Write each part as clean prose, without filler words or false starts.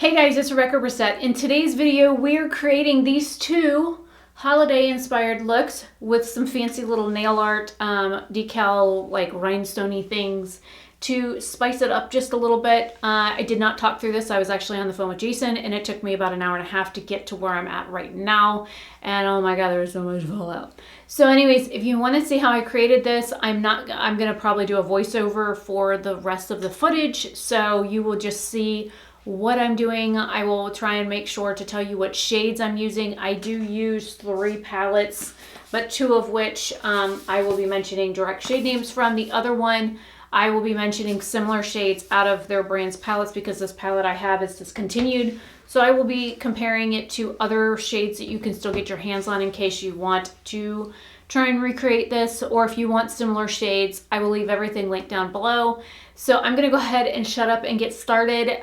Hey guys, it's Rebecca Oberstadt. In today's video, we're creating these two holiday-inspired looks with some fancy little nail art, decal, like rhinestone-y things to spice it up just a little bit. I did not talk through this. I was actually on the phone with Jason, and it took me about an hour and a half to get to where I'm at right now. And oh my God, there was so much fallout. So anyways, if you want to see how I created this, I'm going to probably do a voiceover for the rest of the footage. So you will just see what I'm doing. I will try and make sure to tell you what shades I'm using. I do use 3 palettes, but 2 of which I will be mentioning direct shade names from. The other one, I will be mentioning similar shades out of their brand's palettes because this palette I have is discontinued. So I will be comparing it to other shades that you can still get your hands on in case you want to try and recreate this, or if you want similar shades, I will leave everything linked down below. So I'm gonna go ahead and shut up and get started.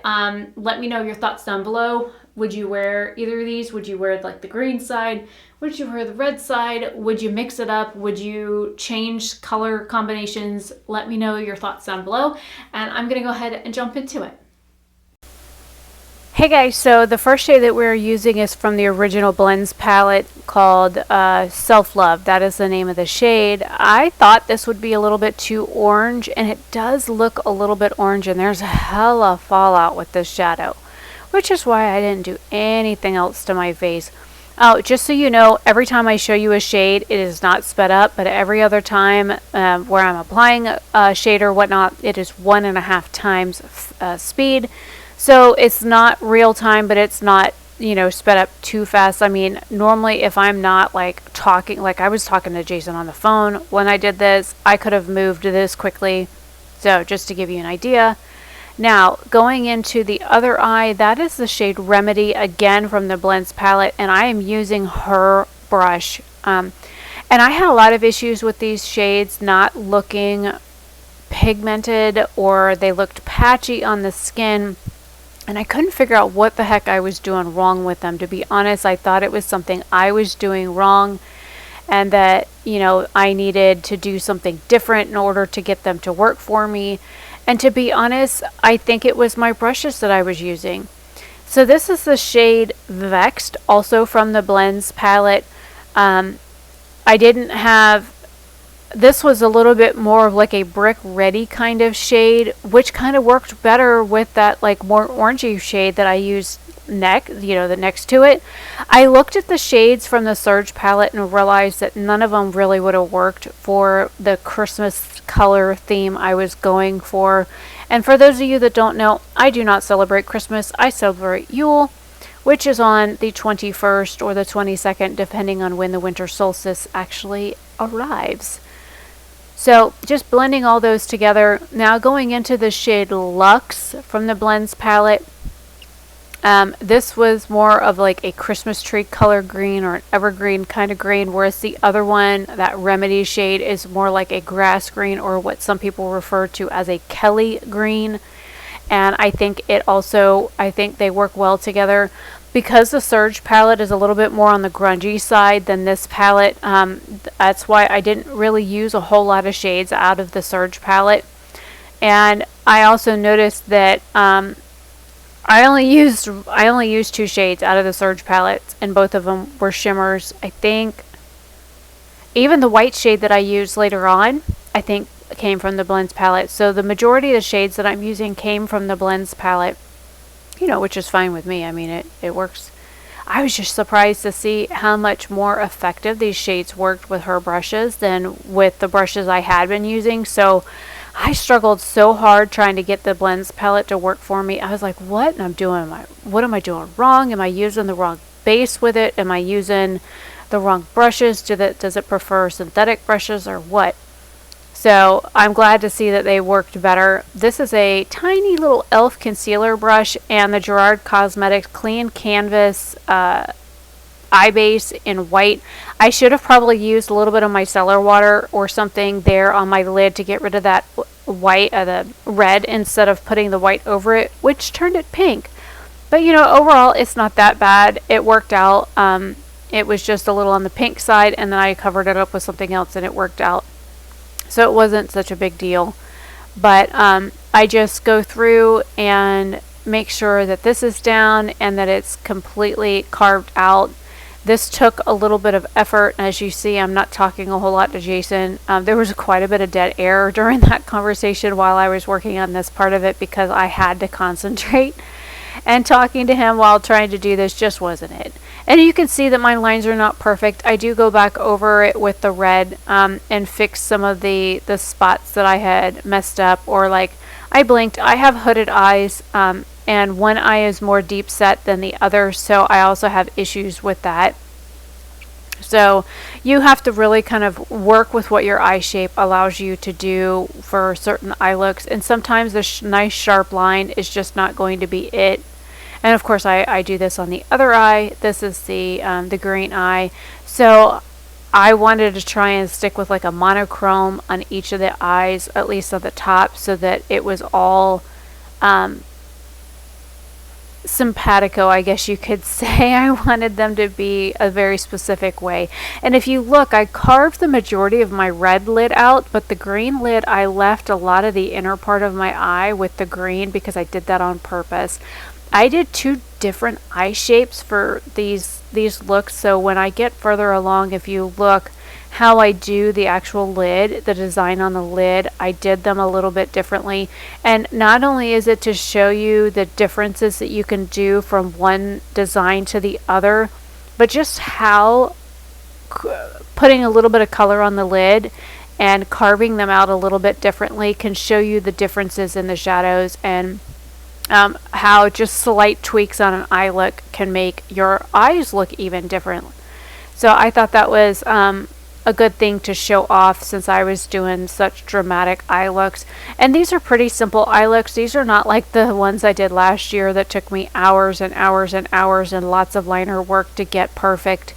Let me know your thoughts down below. Would you wear either of these? Would you wear like the green side? Would you wear the red side? Would you mix it up? Would you change color combinations? Let me know your thoughts down below, and I'm gonna go ahead and jump into it. Hey guys, so the first shade that we're using is from the original Blends palette called Self Love. That is the name of the shade. I thought this would be a little bit too orange, and it does look a little bit orange, and there's hella fallout with this shadow, which is why I didn't do anything else to my face. Oh, just so you know, every time I show you a shade, it is not sped up, but every other time where I'm applying a shade or whatnot, it is 1.5 times speed. So it's not real time, but it's not, you know, sped up too fast. I mean, normally if I'm not like talking, like I was talking to Jason on the phone when I did this, I could have moved this quickly. So just to give you an idea. Now, going into the other eye, that is the shade Remedy, again from the Blends palette, and I am using her brush. And I had a lot of issues with these shades not looking pigmented, or they looked patchy on the skin. And I couldn't figure out what the heck I was doing wrong with them. To be honest, I thought it was something I was doing wrong, and that, you know, I needed to do something different in order to get them to work for me. And to be honest, I think it was my brushes that I was using. So this is the shade Vexed, also from the Blends palette. I didn't have... This was a little bit more of like a brick ready kind of shade, which kind of worked better with that like more orangey shade that I used the next to it. I looked at the shades from the Surge palette and realized that none of them really would have worked for the Christmas color theme I was going for. And for those of you that don't know, I do not celebrate Christmas. I celebrate Yule, which is on the 21st or the 22nd, depending on when the winter solstice actually arrives. So just blending all those together. Now going into the shade Luxe from the Blends palette. This was more of like a Christmas tree color green or an evergreen kind of green, whereas the other one, that Remedy shade, is more like a grass green, or what some people refer to as a Kelly green. And I think they work well together. Because the Surge palette is a little bit more on the grungy side than this palette, that's why I didn't really use a whole lot of shades out of the Surge palette. And I also noticed that I only used 2 shades out of the Surge palette, and both of them were shimmers. I think even the white shade that I used later on, I think came from the Blends palette. So the majority of the shades that I'm using came from the Blends palette. You know, which is fine with me. I mean, it works. I was just surprised to see how much more effective these shades worked with her brushes than with the brushes I had been using. So I struggled so hard trying to get the Blends palette to work for me. I was like, what am I doing wrong? Am I using the wrong base with it? Am I using the wrong brushes? Does it prefer synthetic brushes or what? So I'm glad to see that they worked better. This is a tiny little e.l.f. concealer brush and the Gerard Cosmetics Clean Canvas eye base in white. I should have probably used a little bit of micellar water or something there on my lid to get rid of that white, the red, instead of putting the white over it, which turned it pink. But you know, overall it's not that bad. It worked out. It was just a little on the pink side, and then I covered it up with something else and it worked out. So it wasn't such a big deal. But I just go through and make sure that this is down and that it's completely carved out. This took a little bit of effort. As you see, I'm not talking a whole lot to Jason. There was quite a bit of dead air during that conversation while I was working on this part of it because I had to concentrate. And talking to him while trying to do this just wasn't it. And you can see that my lines are not perfect. I do go back over it with the red and fix some of the spots that I had messed up, or like I blinked. I have hooded eyes, and one eye is more deep set than the other, so I also have issues with that. So you have to really kind of work with what your eye shape allows you to do for certain eye looks, and sometimes the nice sharp line is just not going to be it. And of course I do this on the other eye. This is the green eye. So I wanted to try and stick with like a monochrome on each of the eyes, at least at the top, so that it was all simpatico, I guess you could say. I wanted them to be a very specific way. And if you look, I carved the majority of my red lid out, but the green lid, I left a lot of the inner part of my eye with the green because I did that on purpose. I did 2 different eye shapes for these looks, so when I get further along, if you look how I do the actual lid, the design on the lid, I did them a little bit differently. And not only is it to show you the differences that you can do from one design to the other, but just how putting a little bit of color on the lid and carving them out a little bit differently can show you the differences in the shadows, and how just slight tweaks on an eye look can make your eyes look even different. So I thought that was a good thing to show off, since I was doing such dramatic eye looks. And these are pretty simple eye looks. These are not like the ones I did last year that took me hours and hours and hours and lots of liner work to get perfect.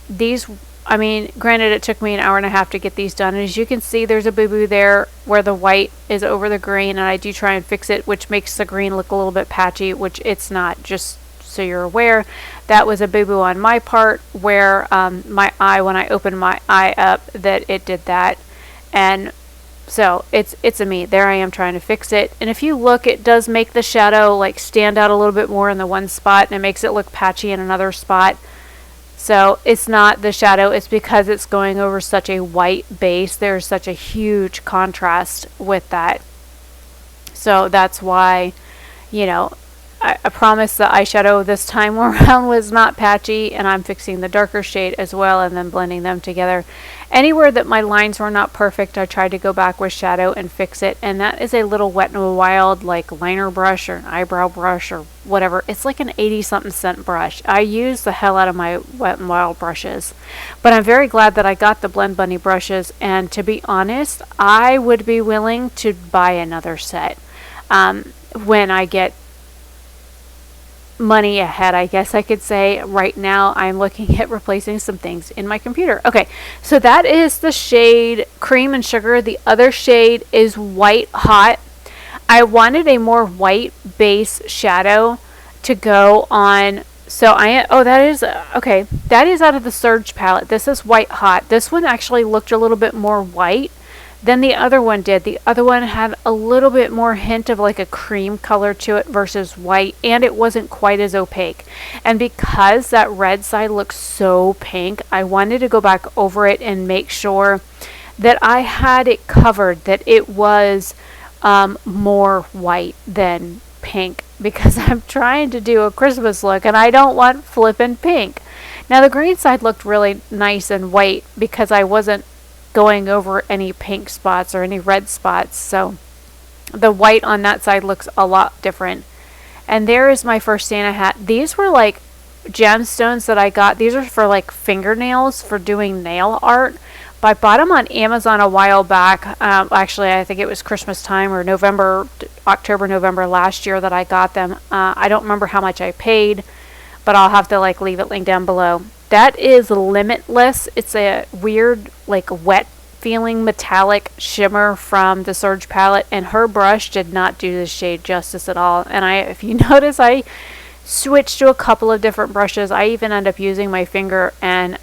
These, I mean, granted, it took me an hour and a half to get these done. And as you can see, there's a boo-boo there where the white is over the green, and I do try and fix it, which makes the green look a little bit patchy, which it's not, just so you're aware. That was a boo-boo on my part, where my eye, when I opened my eye up, that it did that. And so it's a me. There I am trying to fix it. And if you look, it does make the shadow like stand out a little bit more in the one spot, and it makes it look patchy in another spot. So it's not the shadow, it's because it's going over such a white base. There's such a huge contrast with that. So that's why, you know, I promise the eyeshadow this time around was not patchy, and I'm fixing the darker shade as well and then blending them together. Anywhere that my lines were not perfect, I tried to go back with shadow and fix it, and that is a little Wet n Wild like liner brush or an eyebrow brush or whatever. It's like an 80-something cent brush. I use the hell out of my Wet n Wild brushes, but I'm very glad that I got the Blend Bunny brushes, and to be honest, I would be willing to buy another set when I get money ahead, I guess I could say. Right now I'm looking at replacing some things in my computer. Okay, so that is the shade Cream and Sugar. The other shade is White Hot. I wanted a more white base shadow to go on, so that is okay, that is out of the Surge palette. This is White Hot. This one actually looked a little bit more white than the other one did. The other one had a little bit more hint of like a cream color to it versus white, and it wasn't quite as opaque. And because that red side looks so pink, I wanted to go back over it and make sure that I had it covered, that it was more white than pink, because I'm trying to do a Christmas look and I don't want flippin' pink. Now the green side looked really nice and white because I wasn't going over any pink spots or any red spots, so the white on that side looks a lot different. And there is my first Santa hat. These were like gemstones that I got. These are for like fingernails, for doing nail art. But I bought them on Amazon a while back. Actually, I think it was Christmas time or October, November last year that I got them. I don't remember how much I paid, but I'll have to like leave it linked down below. That is Limitless. It's a weird, like wet feeling metallic shimmer from the Surge palette, and her brush did not do this shade justice at all. And if you notice, I switched to a couple of different brushes. I even end up using my finger, and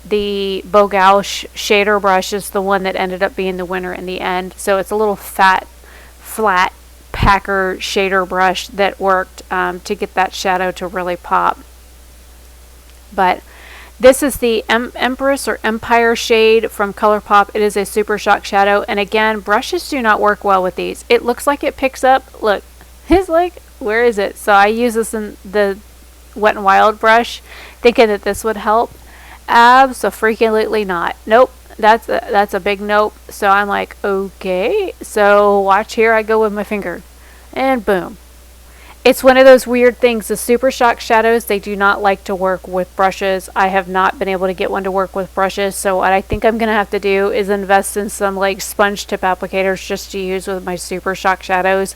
the Bogauche shader brush is the one that ended up being the winner in the end. So it's a little fat, flat packer shader brush that worked to get that shadow to really pop. But this is the Empress or Empire shade from Colourpop. It is a Super Shock shadow, and again, brushes do not work well with these. It looks like it picks up. Look, it's like, where is it? So I use this in the Wet n Wild brush, thinking that this would help. Abso-freaking-lutely not. Nope. That's a big nope. So I'm like, okay. So watch, here I go with my finger, and boom. It's one of those weird things. The Super Shock shadows, they do not like to work with brushes. I have not been able to get one to work with brushes. So what I think I'm going to have to do is invest in some like sponge tip applicators just to use with my Super Shock shadows,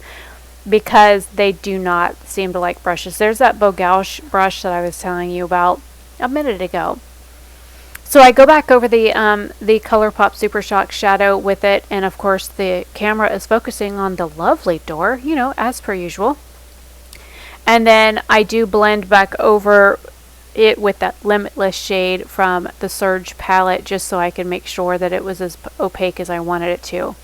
because they do not seem to like brushes. There's that Bogauche brush that I was telling you about a minute ago. So I go back over the Colourpop Super Shock shadow with it, and of course the camera is focusing on the lovely door, you know, as per usual. And then I do blend back over it with that Limitless shade from the Surge palette, just so I can make sure that it was as opaque as I wanted it to.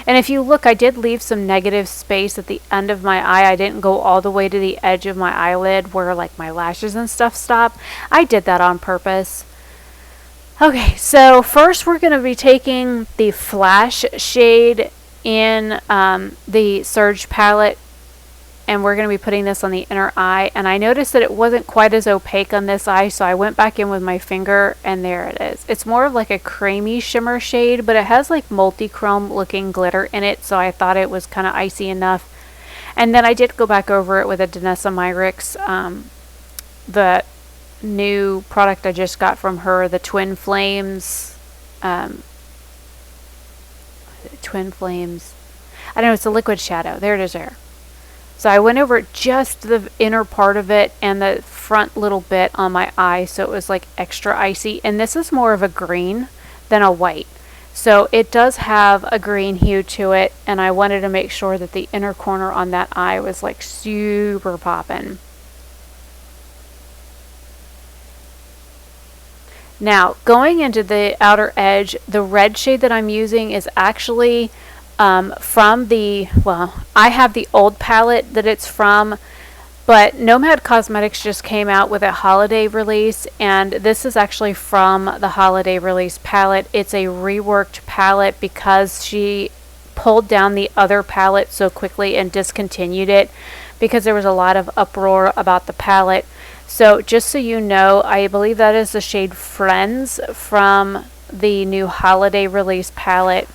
And if you look, I did leave some negative space at the end of my eye. I didn't go all the way to the edge of my eyelid where like my lashes and stuff stop. I did that on purpose. Okay, so first we're going to be taking the Flash shade in the Surge palette, and we're going to be putting this on the inner eye. And I noticed that it wasn't quite as opaque on this eye, so I went back in with my finger, and there it is. It's more of like a creamy shimmer shade, but it has like multi-chrome looking glitter in it, so I thought it was kind of icy enough. And then I did go back over it with a Danessa Myricks, the new product I just got from her, the Twin Flames. Twin Flames. I don't know, it's a liquid shadow. There it is there. So I went over just the inner part of it and the front little bit on my eye, so it was like extra icy. And this is more of a green than a white. So it does have a green hue to it, and I wanted to make sure that the inner corner on that eye was like super poppin'. Now, going into the outer edge, the red shade that I'm using is actually from the, well, I have the old palette that it's from, but Nomad Cosmetics just came out with a holiday release, and this is actually from the holiday release palette. It's a reworked palette because she pulled down the other palette so quickly and discontinued it because there was a lot of uproar about the palette. So just so you know, I believe that is the shade Friends from the new holiday release palette.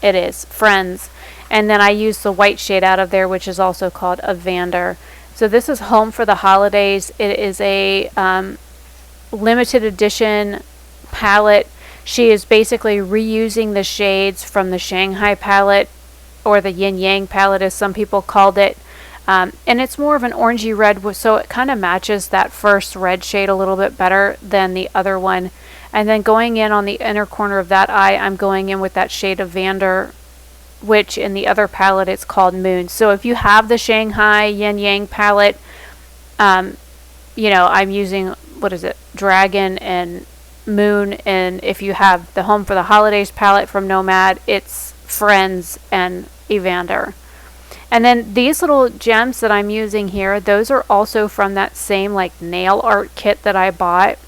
It is Friends. And then I use the white shade out of there, which is also called Evander. So this is Home for the Holidays. It is a limited edition palette. She is basically reusing the shades from the Shanghai palette, or the Yin Yang palette as some people called it. And it's more of an orangey red, so it kind of matches that first red shade a little bit better than the other one. And then going in on the inner corner of that eye, I'm going in with that shade of Vander, which in the other palette it's called Moon. So if you have the Shanghai Yin Yang palette, you know, I'm using, what is it, Dragon and Moon. And if you have the Home for the Holidays palette from Nomad, it's Friends and Evander. And then these little gems that I'm using here, those are also from that same like nail art kit that I bought.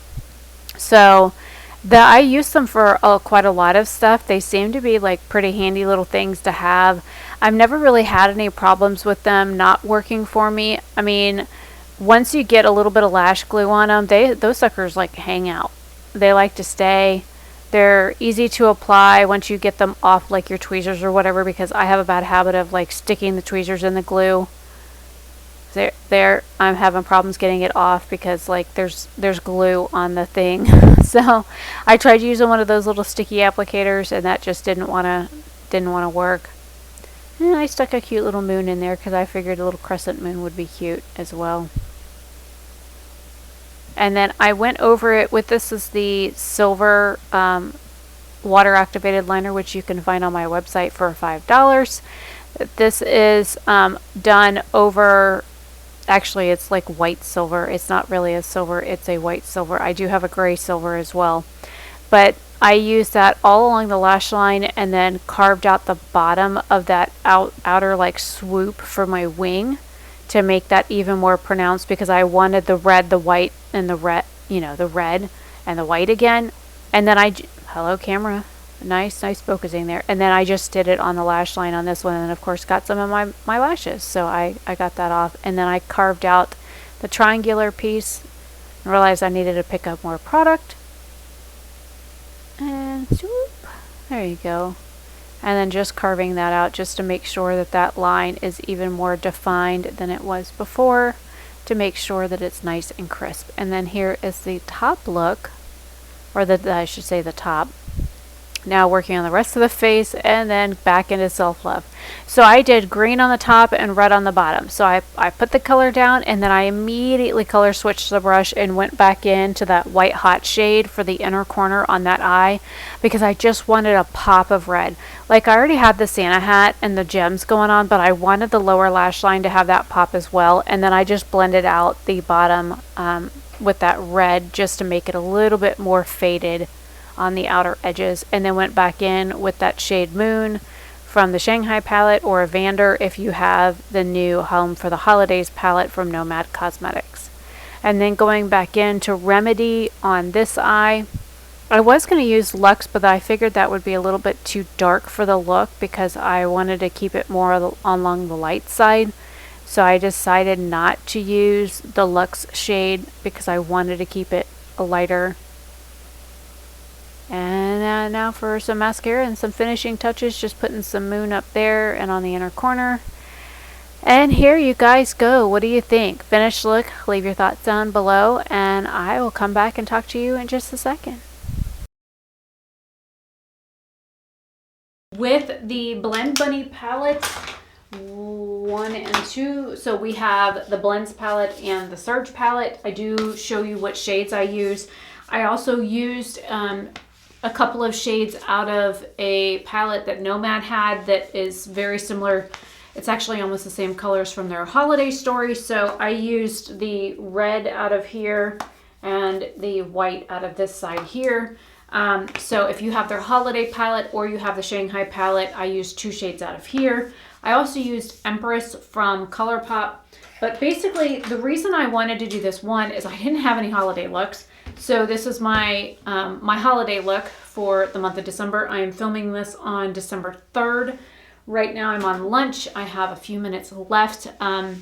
So I use them for quite a lot of stuff. They seem to be like pretty handy little things to have. I've never really had any problems with them not working for me. I mean, once you get a little bit of lash glue on them, those suckers like hang out. They like to stay. They're easy to apply once you get them off like your tweezers or whatever, because I have a bad habit of like sticking the tweezers in the glue. There, I'm having problems getting it off because like there's glue on the thing. So I tried using one of those little sticky applicators, and that just didn't want to work. And I stuck a cute little moon in there because I figured a little crescent moon would be cute as well. And then I went over it with, this is the silver water activated liner, which you can find on my website for $5. This is done over, actually it's like white silver. It's not really a silver, it's a white silver. I do have a gray silver as well. But I used that all along the lash line and then carved out the bottom of that outer like swoop for my wing to make that even more pronounced, because I wanted the red, the white, and the red, you know, the red and the white again. And then hello camera, nice focusing there. And then I just did it on the lash line on this one, and then of course got some of my lashes. So I got that off, and then I carved out the triangular piece and realized I needed to pick up more product. And swoop, there you go. And then just carving that out just to make sure that that line is even more defined than it was before, to make sure that it's nice and crisp. And then here is the top look, or I should say the top. Now working on the rest of the face, and then back into self-love. So I did green on the top and red on the bottom. So I put the color down, and then I immediately color switched the brush and went back into that white hot shade for the inner corner on that eye, because I just wanted a pop of red. Like, I already had the Santa hat and the gems going on, but I wanted the lower lash line to have that pop as well. And then I just blended out the bottom with that red just to make it a little bit more faded on the outer edges, and then went back in with that shade Moon from the Shanghai palette, or Evander if you have the new Home for the Holidays palette from Nomad Cosmetics. And then going back into Remedy on this eye. I was going to use Luxe, but I figured that would be a little bit too dark for the look, because I wanted to keep it more along the light side. So I decided not to use the Luxe shade because I wanted to keep it a lighter. And now for some mascara and some finishing touches, just putting some Moon up there and on the inner corner. And here you guys go. What do you think? Finished look, leave your thoughts down below, and I will come back and talk to you in just a second. With the Blend Bunny palette 1 and 2, so we have the Blends palette and the Surge palette. I do show you what shades I use. I also used a couple of shades out of a palette that Nomad had that is very similar. It's actually almost the same colors from their holiday story. So I used the red out of here and the white out of this side here. So if you have their holiday palette or you have the Shanghai palette, I used 2 shades out of here. I also used Empress from Colourpop. But basically, the reason I wanted to do this one is I didn't have any holiday looks. So this is my my holiday look for the month of December. I am filming this on December 3rd. Right now I'm on lunch. I have a few minutes left. I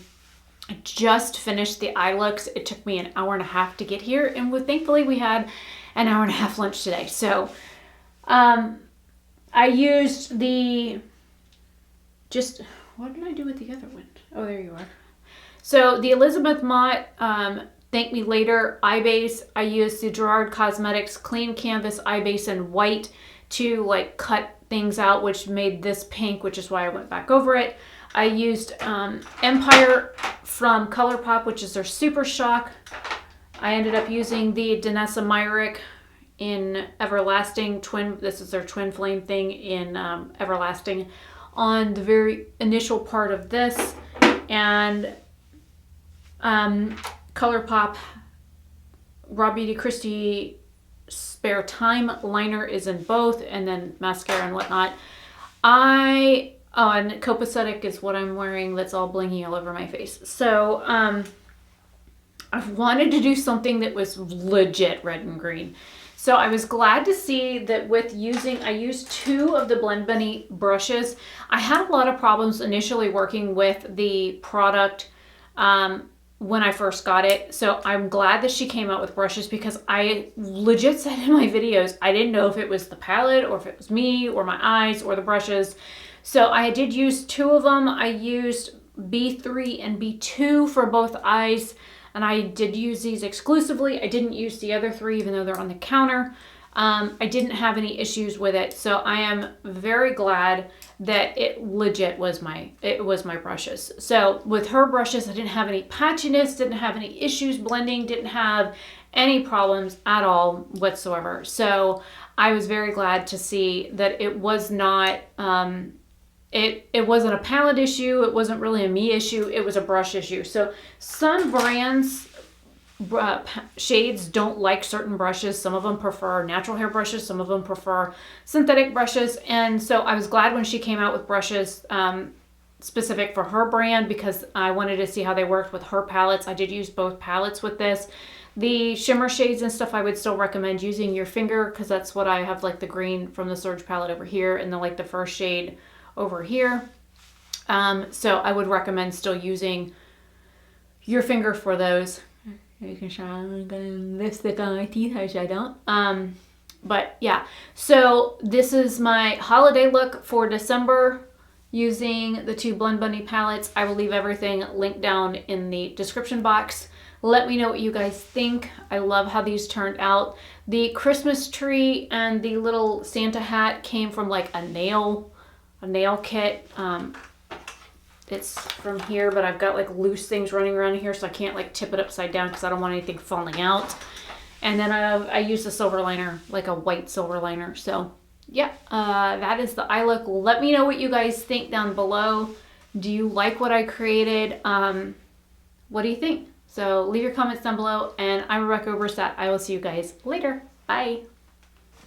just finished the eye looks. It took me an hour and a half to get here, and thankfully we had an hour and a half lunch today. So I used what did I do with the other one? Oh, there you are. So the Elizabeth Mott Thank Me Later eye base. I used the Gerard Cosmetics Clean Canvas eye base in white to like cut things out, which made this pink, which is why I went back over it. I used Empire from Colourpop, which is their Super Shock. I ended up using the Danessa Myrick in Everlasting Twin. This is their Twin Flame thing in Everlasting on the very initial part of this. And Colourpop Raw Beauty Christie Spare Time liner is in both, and then mascara and whatnot. And Copacetic is what I'm wearing that's all blingy all over my face. So I wanted to do something that was legit red and green. So I was glad to see that I used 2 of the Blend Bunny brushes. I had a lot of problems initially working with the product when I first got it. So I'm glad that she came out with brushes, because I legit said in my videos, I didn't know if it was the palette or if it was me or my eyes or the brushes. So I did use 2 of them. I used B3 and B2 for both eyes, and I did use these exclusively. I didn't use the other 3, even though they're on the counter. I didn't have any issues with it. So I am very glad that it legit was my brushes. So with her brushes, I didn't have any patchiness, didn't have any issues blending, didn't have any problems at all whatsoever. So I was very glad to see that it was not, it wasn't a palette issue. It wasn't really a me issue. It was a brush issue. So some brands shades don't like certain brushes. Some of them prefer natural hair brushes. Some of them prefer synthetic brushes. And so I was glad when she came out with brushes specific for her brand, because I wanted to see how they worked with her palettes. I did use both palettes with this. The shimmer shades and stuff, I would still recommend using your finger, because that's what I have, like the green from the Surge palette over here, and then like the first shade over here. So I would recommend still using your finger for those. You can shine lipstick on my teeth, which I don't. But yeah, so this is my holiday look for December using the two Blend Bunny palettes. I will leave everything linked down in the description box. Let me know what you guys think. I love how these turned out. The Christmas tree and the little Santa hat came from like a nail kit. It's from here, but I've got like loose things running around here, so I can't like tip it upside down because I don't want anything falling out. And then I used a silver liner, like a white silver liner. So yeah, that is the eye look. Let me know what you guys think down below. Do you like what I created? What do you think? So leave your comments down below, and I'm Rebecca Oberstadt. I will see you guys later. Bye.